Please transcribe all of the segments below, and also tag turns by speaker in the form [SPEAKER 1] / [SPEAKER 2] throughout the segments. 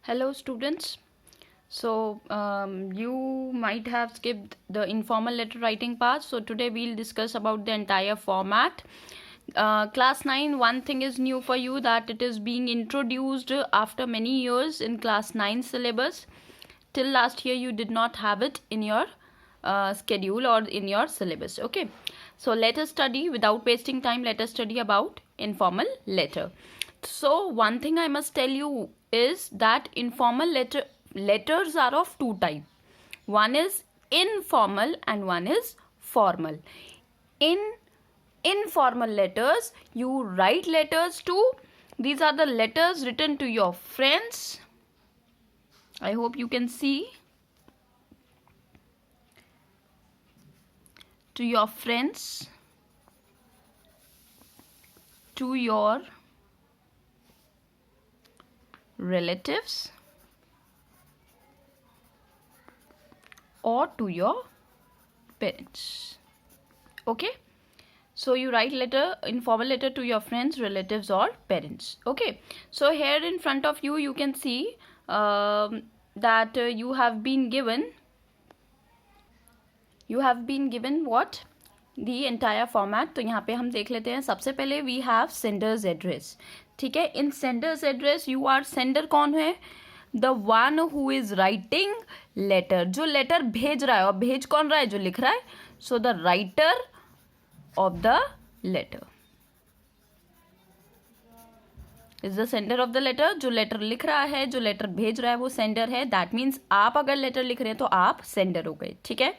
[SPEAKER 1] Hello students. You might have skipped the informal letter writing part. So today we'll discuss about the entire format. Class 9, one thing is new for you, that it is being introduced after many years in class 9 syllabus. Till last year you did not have it in your schedule or in your syllabus. Okay, so let us study without wasting time. Let us study about informal letter. So one thing I must tell you is that informal letters are of two types. One is informal and one is formal. In informal letters, you write letters to, these are the letters written to your friends. I hope you can see. To your friends, to your relatives, or to your parents. Okay, so you write informal letter to your friends, relatives, or parents. Okay, so here in front of you, you can see that you have been given what? The entire format. तो यहाँ पे हम देख लेते हैं. सबसे पहले we have sender's address. ठीक है, इन sender's address you are sender कौन है? The one who is writing letter, जो letter भेज रहा है. और भेज कौन रहा है? जो लिख रहा है. So the writer of the letter is the sender of the letter. जो letter लिख रहा है, जो letter भेज रहा है, वो sender है. That means आप अगर letter लिख रहे हैं तो आप sender हो गए. ठीक है.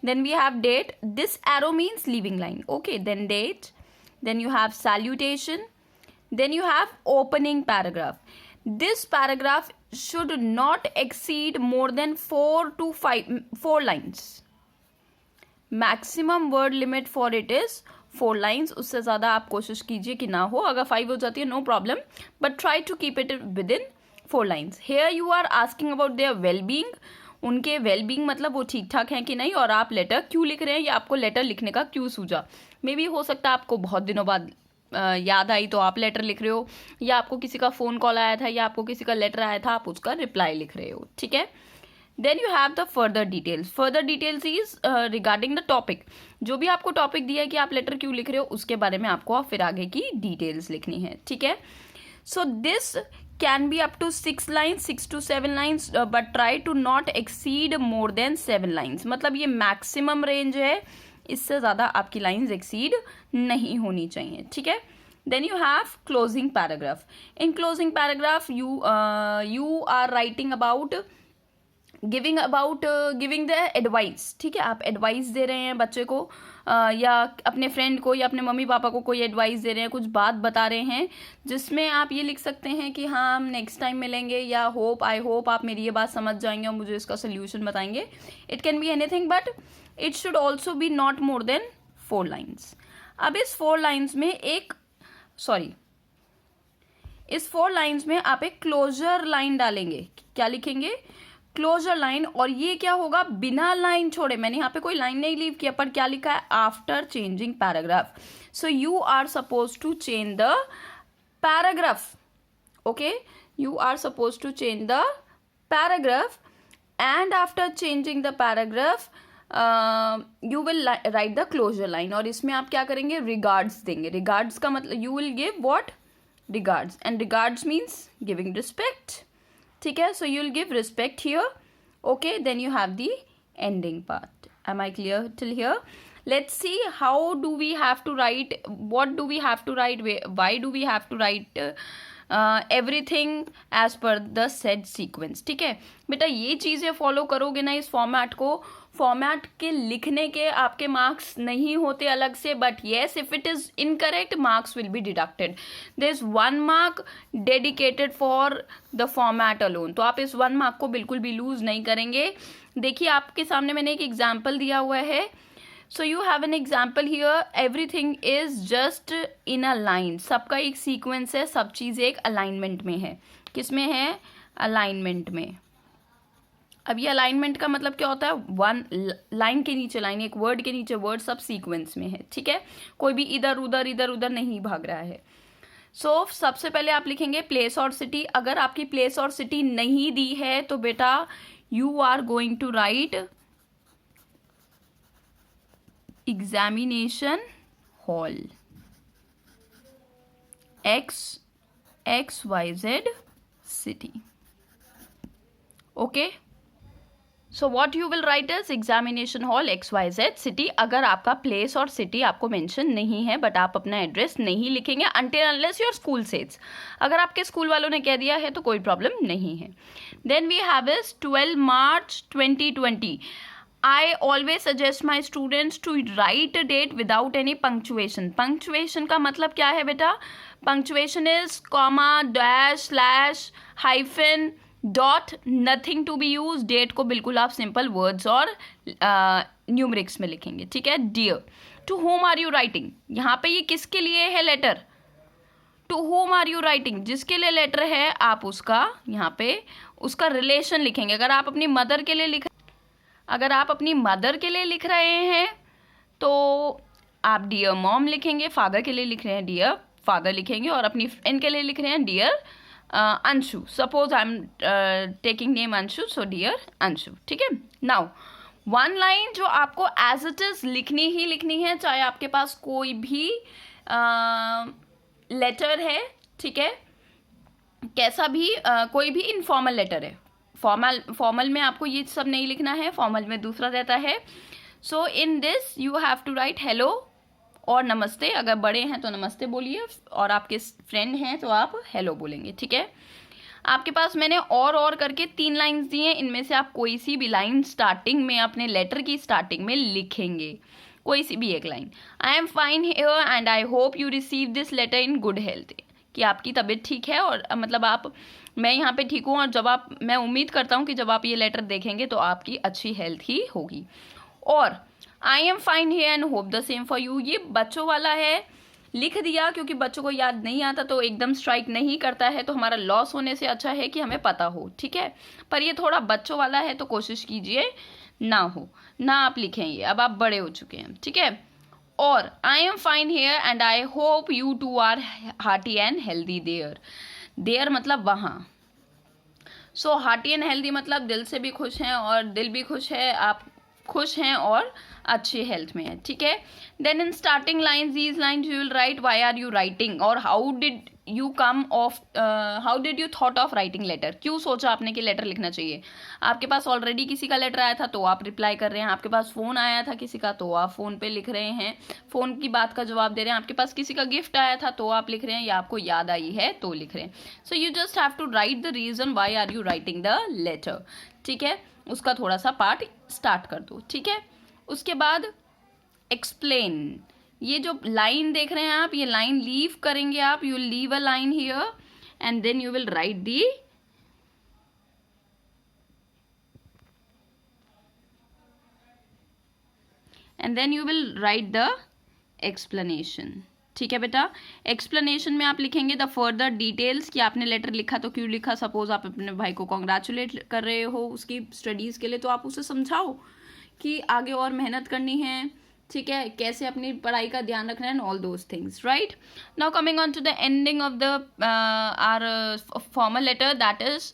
[SPEAKER 1] Then we have date. This arrow means leaving line. Okay, then date. Then you have salutation. Then you have opening paragraph. This paragraph should not exceed more than 4 lines. Maximum word limit for it is 4 lines. उससे ज़्यादा आप कोशिश कीजिए कि ना हो. अगर 5 हो जाती है no problem, but try to keep it within 4 lines. Here you are asking about their well-being. उनके वेलबींग मतलब वो ठीक ठाक हैं कि नहीं, और आप लेटर क्यों लिख रहे हैं, या आपको लेटर लिखने का क्यों सूझा. मे बी हो सकता है आपको बहुत दिनों बाद याद आई तो आप लेटर लिख रहे हो, या आपको किसी का फ़ोन कॉल आया था, या आपको किसी का लेटर आया था, आप उसका रिप्लाई लिख रहे हो. ठीक है. Then you have the further details is regarding the topic. जो भी आपको टॉपिक दिया है कि आप लेटर क्यों लिख रहे हो, उसके बारे में आपको फिर आगे की डिटेल्स लिखनी है. ठीक है. So this can be up to 6 lines, 6 to 7 lines, but try to not exceed more than 7 lines. मतलब ये मैक्सिमम रेंज है, इससे ज़्यादा आपकी लाइन्स एक्सीड नहीं होनी चाहिए. ठीक है. Then you have closing paragraph. In closing paragraph, you are writing about giving the advice. ठीक है, आप एडवाइस दे रहे हैं बच्चे को, या अपने फ्रेंड को, या अपने मम्मी पापा को कोई एडवाइस दे रहे हैं, कुछ बात बता रहे हैं, जिसमें आप ये लिख सकते हैं कि हाँ हम नेक्स्ट टाइम मिलेंगे, या आई होप आप मेरी ये बात समझ जाएंगे और मुझे इसका सोल्यूशन बताएंगे. It can be anything, but it should also be not more than 4 lines. अब इस 4 लाइन्स में आप एक क्लोजर लाइन डालेंगे. क्या लिखेंगे? Closure line. और ये क्या होगा? बिना लाइन छोड़े. मैंने यहाँ पे कोई लाइन नहीं लीव किया, पर क्या लिखा है? After changing paragraph. So you are suppose to change the paragraph. Okay, you are suppose to change the paragraph, and after changing the paragraph you will write the closure line. और इसमें आप क्या करेंगे? रिगार्ड्स देंगे. Regards का मतलब you will give what? Regards. And regards means giving respect. ठीक है. So you will give respect here. Okay, then you have the ending part. Am I clear till here? Let's see how do we have to write, what do we have to write, why do we have to write everything as per the said sequence. ठीक है बेटा, ये चीज़ें follow करोगे ना इस format को, format के लिखने के आपके मार्क्स नहीं होते अलग से, but yes if it is incorrect marks will be deducted. There is 1 mark dedicated for the format alone. तो आप इस 1 मार्क को बिल्कुल भी लूज नहीं करेंगे. देखिए आपके सामने मैंने एक एग्जाम्पल दिया हुआ है. So you have an example here. Everything is just in a line. सबका एक सीक्वेंस है, सब चीज़ एक अलाइनमेंट में है. किस में है? अलाइनमेंट में. अब ये अलाइनमेंट का मतलब क्या होता है? 1 लाइन के नीचे लाइन, एक वर्ड के नीचे वर्ड, सब सीक्वेंस में है. ठीक है, कोई भी इधर उधर नहीं भाग रहा है. सो सबसे पहले आप लिखेंगे प्लेस और सिटी। अगर आपकी प्लेस और सिटी नहीं दी है तो बेटा you are going to write examination hall XYZ city. Okay. So what you will write is examination hall XYZ city. अगर आपका place और city आपको mention नहीं है but आप अपना एड्रेस नहीं लिखेंगे until unless your school says. अगर आपके स्कूल वालों ने कह दिया है तो कोई प्रॉब्लम नहीं है. Then we have is 12 March 2020. I always suggest my students to write a date without any punctuation. Punctuation का मतलब क्या है बेटा? Punctuation is comma, dash, slash, hyphen, dot, nothing to be used. Date को बिल्कुल आप simple words और न्यूमरिक्स में लिखेंगे, ठीक है? Dear, to whom are you writing? यहाँ पे ये किसके लिए है letter? To whom are you writing? जिसके लिए लेटर है आप उसका यहाँ पे उसका रिलेशन लिखेंगे. अगर आप अपनी मदर के लिए लिख रहे हैं तो आप डियर मॉम लिखेंगे. फादर के लिए लिख रहे हैं डियर फादर लिखेंगे और अपनी फ्रेंड के लिए लिख रहे हैं dear Anshu. Suppose I am taking name Anshu, so dear Anshu, ठीक है. नाउ वन लाइन जो आपको एज इट इज लिखनी ही लिखनी है, चाहे आपके पास कोई भी लेटर है, ठीक है, कैसा भी कोई भी इनफॉर्मल लेटर है. फॉर्मल में आपको ये सब नहीं लिखना है, फॉर्मल में दूसरा रहता है. So in this you have to write hello और नमस्ते. अगर बड़े हैं तो नमस्ते बोलिए और आपके फ्रेंड हैं तो आप हेलो बोलेंगे, ठीक है. आपके पास मैंने और करके 3 लाइन्स दी हैं. इनमें से आप कोई सी भी लाइन स्टार्टिंग में अपने लेटर की स्टार्टिंग में लिखेंगे, कोई सी भी एक लाइन. I am fine here and I hope you receive this letter in good health. कि आपकी तबीयत ठीक है और मतलब मैं यहाँ पे ठीक हूँ और मैं उम्मीद करता हूँ कि जब आप ये लेटर देखेंगे तो आपकी अच्छी हेल्थ ही होगी. और I am fine here and hope the same for you, ये बच्चों वाला है, लिख दिया क्योंकि बच्चों को याद नहीं आता तो एकदम स्ट्राइक नहीं करता है, तो हमारा लॉस होने से अच्छा है कि हमें पता हो, ठीक है. पर ये थोड़ा बच्चों वाला है तो कोशिश कीजिए ना आप लिखें ये. अब आप बड़े हो चुके हैं, ठीक है. और I am fine here and I hope you too are hearty and healthy there मतलब वहाँ. सो हार्टी एंड हेल्दी मतलब दिल से भी खुश हैं और दिल भी खुश है, आप खुश हैं और अच्छी हेल्थ में है, ठीक है. Then in starting lines these lines you will write why are you writing और how did you thought of writing letter. क्यों सोचा आपने कि लेटर लिखना चाहिए. आपके पास ऑलरेडी किसी का लेटर आया था तो आप रिप्लाई कर रहे हैं. आपके पास फ़ोन आया था किसी का तो आप फ़ोन पे लिख रहे हैं, फ़ोन की बात का जवाब दे रहे हैं. आपके पास किसी का गिफ्ट आया था तो आप लिख रहे हैं या आपको याद आई है तो लिख रहे हैं. So you just have to write the reason why are you writing the letter, ठीक है. उसका थोड़ा सा पार्ट स्टार्ट कर दो, ठीक है. उसके बाद एक्सप्लेन. ये जो लाइन देख रहे हैं आप, ये लाइन लीव करेंगे आप. You leave a line here and then you will write the and then you will write the explanation, ठीक है बेटा. एक्सप्लेनेशन में आप लिखेंगे द फर्दर डिटेल्स कि आपने लेटर लिखा तो क्यों लिखा. सपोज आप अपने भाई को कॉन्ग्रेचुलेट कर रहे हो उसकी स्टडीज़ के लिए तो आप उसे समझाओ कि आगे और मेहनत करनी है, ठीक है, कैसे अपनी पढ़ाई का ध्यान रखना है and all those things, right. Now coming on to the ending of the our formal letter that is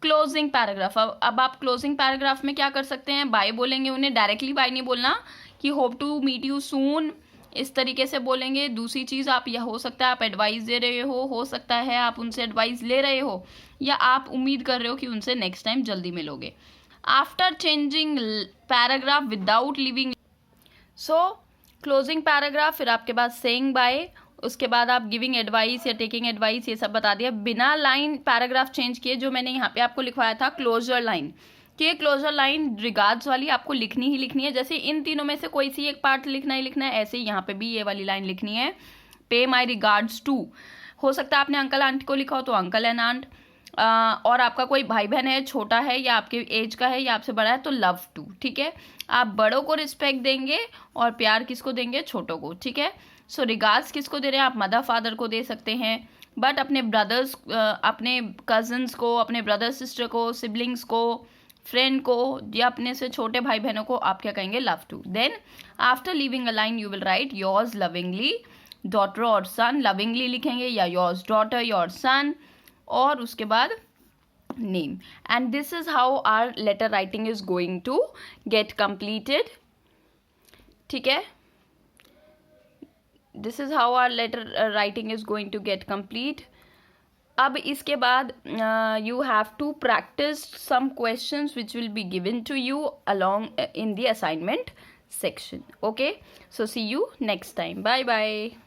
[SPEAKER 1] closing paragraph. अब आप क्लोजिंग पैराग्राफ में क्या कर सकते हैं, बाय बोलेंगे उन्हें. डायरेक्टली बाय नहीं बोलना कि hope to meet you soon, इस तरीके से बोलेंगे. दूसरी चीज़ आप यह हो सकता है आप एडवाइस दे रहे हो सकता है आप उनसे एडवाइस ले रहे हो या आप उम्मीद कर रहे हो कि उनसे नेक्स्ट टाइम जल्दी मिलोगे. After changing paragraph without leaving, सो क्लोजिंग पैराग्राफ, फिर आपके पास सेइंग बाय, उसके बाद आप गिविंग एडवाइस या टेकिंग एडवाइस, ये सब बता दिया बिना लाइन पैराग्राफ चेंज किए. जो मैंने यहाँ पे आपको लिखवाया था क्लोजर लाइन, कि ये क्लोजर लाइन रिगार्ड्स वाली आपको लिखनी ही लिखनी है. जैसे इन तीनों में से कोई सी एक पार्ट लिखना ही लिखना है, ऐसे ही यहाँ पे भी ये वाली लाइन लिखनी है. पे माई रिगार्ड्स टू, हो सकता है आपने अंकल आंटी को लिखा हो तो अंकल एंड आंट. और आपका कोई भाई बहन है, छोटा है या आपके एज का है या आपसे बड़ा है तो लव टू, ठीक है. आप बड़ों को रिस्पेक्ट देंगे और प्यार किसको देंगे, छोटों को, ठीक है. सो रिगार्ड्स किसको दे रहे हैं, आप मदर फादर को दे सकते हैं, बट अपने ब्रदर्स, अपने कजन्स को, अपने ब्रदर सिस्टर को, सिबलिंग्स को, फ्रेंड को या अपने से छोटे भाई बहनों को आप क्या कहेंगे, love to. Then after leaving a line you will write yours lovingly daughter और सन लविंगली लिखेंगे, या योर्स डॉटर, योर सन, और उसके बाद name. And this is how our letter writing is going to get completed. ठीक है, this is how our letter writing is going to get complete. अब इसके बाद you have to practice some questions which will be given to you along in the assignment section. Okay, so see you next time. Bye bye.